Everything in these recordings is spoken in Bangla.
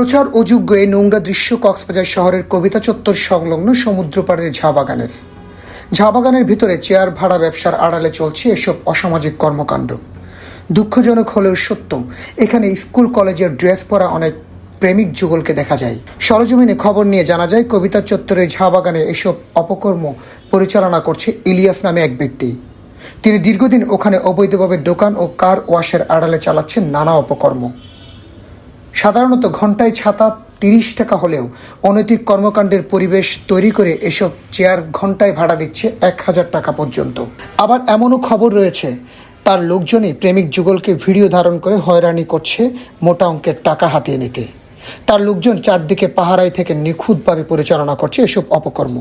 প্রচার অযোগ্য এই নোংরা দৃশ্য কক্সবাজার শহরের কবিতা চত্বর সংলগ্ন সমুদ্র পাড়ের ঝা বাগানের ভিতরে চেয়ার ভাড়া ব্যবসার আড়ালে চলছে এসব অসামাজিক কর্মকাণ্ড। দুঃখজনক হলেও সত্য, এখানে স্কুল কলেজের ড্রেস পরা অনেক প্রেমিক যুগলকে দেখা যায়। সরজমিনে খবর নিয়ে জানা যায় কবিতা চত্বরের ঝা বাগানে এসব অপকর্ম পরিচালনা করছে ইলিয়াস নামে এক ব্যক্তি। তিনি দীর্ঘদিন ওখানে অবৈধভাবে দোকান ও কার ওয়াশের আড়ালে চালাচ্ছেন নানা অপকর্ম। সাধারণত ঘন্টায় ছাতা 30 টাকা হলেও অনৈতিক কর্মকাণ্ডের পরিবেশ তৈরি করে এসব চেয়ার ঘন্টায় ভাড়া দিচ্ছে 1000 টাকা পর্যন্ত। আবার এমনও খবর রয়েছে তার লোকজনই প্রেমিক যুগলকে ভিডিও ধারণ করে হয়রানি করছে মোটা অঙ্কের টাকা হাতিয়ে নিতে। তার লোকজন চারদিকে পাহারায় থেকে নিখুঁতভাবে পরিচালনা করছে এসব অপকর্ম।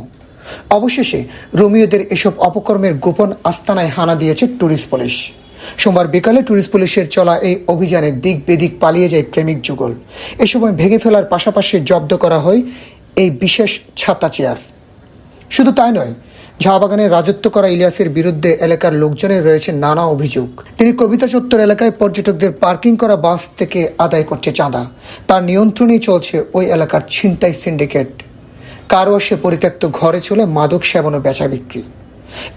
অবশেষে রোমিওদের এসব অপকর্মের গোপন আস্তানায় হানা দিয়েছে ট্যুরিস্ট পুলিশ। সোমবার বিকালে ট্যুরিস্ট পুলিশের চলা এই অভিযানে দিক বেদিক পালিয়ে যায় প্রেমিক যুগল। এ সময় ভেঙে ফেলার পাশাপাশি জব্দ করা হয় এই বিশেষ ছাতা চেয়ার। শুধু তাই নয়, ঝা বাগানে রাজত্ব করা ইলিয়াসের বিরুদ্ধে এলাকার লোকজনের রয়েছে নানা অভিযোগ। তিনি কবিতা চত্বর এলাকায় পর্যটকদের পার্কিং করা বাস থেকে আদায় করছে চাঁদা। তার নিয়ন্ত্রণেই চলছে ওই এলাকার ছিনতাই সিন্ডিকেট। কারো সে পরিত্যক্ত ঘরে চলে মাদক সেবন ও বেচা বিক্রি।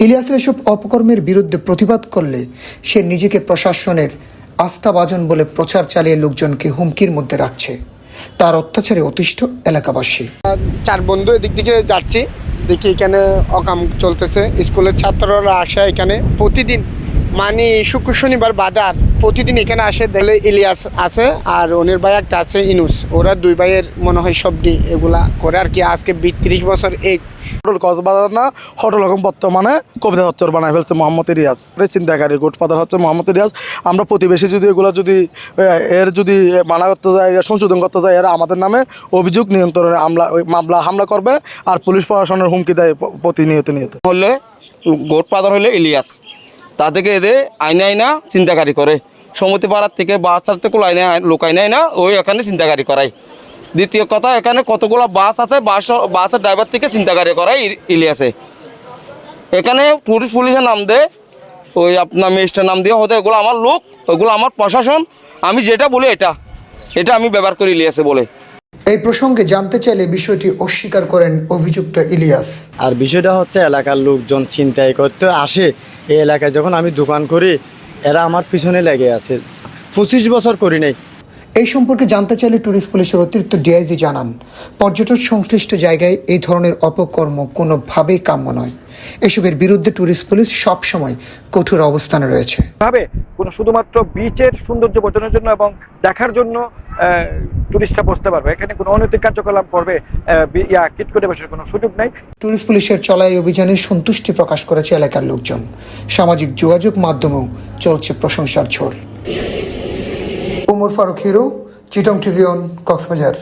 ইলিয়াসের এসব অপকর্মের বিরুদ্ধে প্রতিবাদ করলে সে নিজেকে প্রশাসনের আস্থাভাজন বলে প্রচার চালিয়ে লোকজনকে হুমকির মধ্যে রাখছে। তার অত্যাচারে অতিষ্ঠ এলাকাবাসী। 4 বন্ধু এদিক দিকে যাচ্ছি, দেখি এখানে অকাম চলতেছে। স্কুলের ছাত্ররা আসে এখানে প্রতিদিন, মানে শুক্র শনিবার বাদে আর প্রতিদিন এখানে আসে। দেখলে ইলিয়াস আছে আর অনির ভাই একটা আছে ইনুস, ওরা 2 ভাইয়ের মনে হয় সবটি এগুলা করে আর কি। আজকে 30 বছর এই কক্সবাজার না হোটেল রকম বর্তমানে কবিতা চত্বর বানায় ফেলছে মোহাম্মদ ইলিয়াস। চিন্তাকারী গোটপাদার হচ্ছে মোহাম্মদ ইলিয়াস। আমরা প্রতিবেশী যদি এগুলো যদি মানা করতে যায়, সংশোধন করতে যায়, এরা আমাদের নামে অভিযোগ নিয়ন্ত্রণে হামলা করবে আর পুলিশ প্রশাসনের হুমকি দেয় প্রতিনিয়ত। হলে গোটপাদার হলে ইলিয়াস, তাদেরকে এদের আইনা চিন্তাকারী করে। সমিতি পাড়ার থেকে বাচ্চার থেকে লোক আইনা ওই এখানে চিন্তাকারী করায়। দ্বিতীয় কথা, এখানে কতগুলো বাস আছে, বাসের ড্রাইভার থেকে চিন্তাকারী করায় ইলিয়াসে। এখানে পুলিশের নাম দেয়, ওই আপনার ম্যাজিস্ট্রেটের নাম দিয়ে হতে এগুলো আমার লোক, ওগুলো আমার প্রশাসন। আমি যেটা বলি এটা আমি ব্যবহার করি ইলিয়াসে বলে। এই প্রসঙ্গে জানতে চাইলে বিষয়টি অস্বীকার করেন অভিযুক্ত ইলিয়াস। আর বিষয়টা হচ্ছে এলাকার লোকজন ছিনতাই করতে আসে এই এলাকায়। যখন আমি দোকান করি এরা আমার পিছনে লেগে আছে, 25 বছর করি নাই। এই সম্পর্কে জানতে চাইলে ট্যুরিস্ট পুলিশের অতিরিক্ত ডিআইজি জানান, পর্যটন সংশ্লিষ্ট জায়গায় এই ধরনের অপকর্ম কোনোভাবেই কাম্য নয়। এসবের বিরুদ্ধে ট্যুরিস্ট পুলিশ সবসময় কঠোর অবস্থানে রয়েছে। কোনো শুধুমাত্র বিচের সৌন্দর্য বর্ধনের জন্য এবং দেখার জন্য টুরিস্টরা বসতে পারবে, এখানে কোনো অনৈতিক কার্যকলাপ করবে কিট করে বসার কোনো সুযোগ নাই। ট্যুরিস্ট পুলিশের চলা এই অভিযানে সন্তুষ্টি প্রকাশ করেছে এলাকার লোকজন। সামাজিক যোগাযোগ মাধ্যমেও চলছে প্রশংসার ঝড়। ওমর ফারুক হিরো, চিটং টিভি অন, কক্সবাজার।